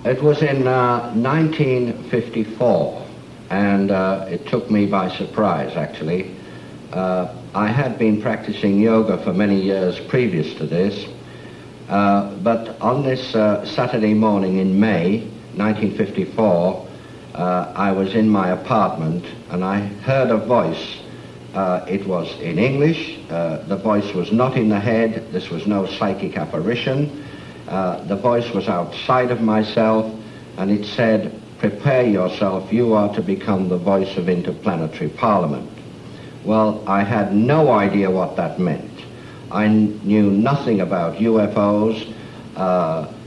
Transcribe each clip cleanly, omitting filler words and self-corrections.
It was in 1954, and it took me by surprise, actually. I had been practicing yoga for many years previous to this, but on this Saturday morning in May 1954, I was in my apartment and I heard a voice. It was in English. The voice was not in the head. This was no psychic apparition. The voice was outside of myself, and it said, "Prepare yourself, you are to become the voice of interplanetary parliament." Well, I had no idea what that meant. I knew nothing about UFOs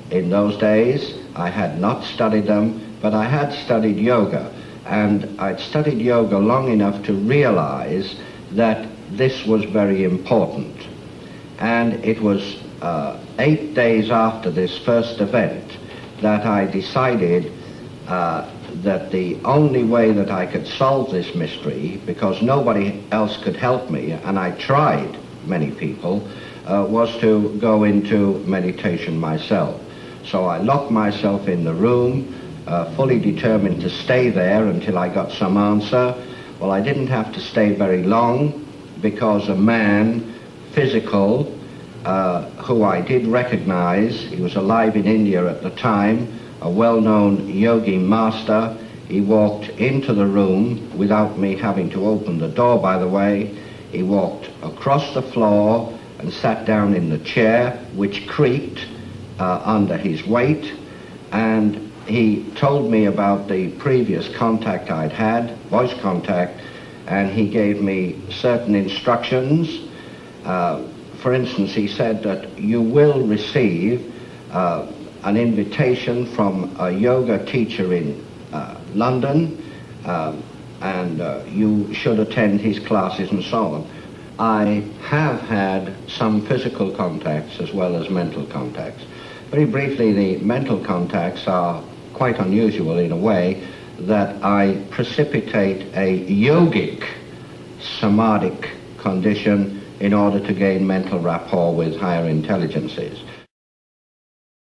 in those days. I had not studied them, but I had studied yoga, and I'd studied yoga long enough to realize that this was very important. And it was 8 days after this first event that I decided that the only way that I could solve this mystery, because nobody else could help me, and I tried many people, was to go into meditation myself. So I locked myself in the room, fully determined to stay there until I got some answer. Well, I didn't have to stay very long, because a man, physical, who I did recognize, he was alive in India at the time, a well-known yogi master. He walked into the room without me having to open the door, by the way. He walked across the floor and sat down in the chair, which creaked under his weight, and he told me about the previous contact I'd had, voice contact, and he gave me certain instructions. For instance, he said that you will receive an invitation from a yoga teacher in London, and you should attend his classes and so on. I have had some physical contacts as well as mental contacts. Very briefly, the mental contacts are quite unusual in a way that I precipitate a yogic samadhic condition in order to gain mental rapport with higher intelligences.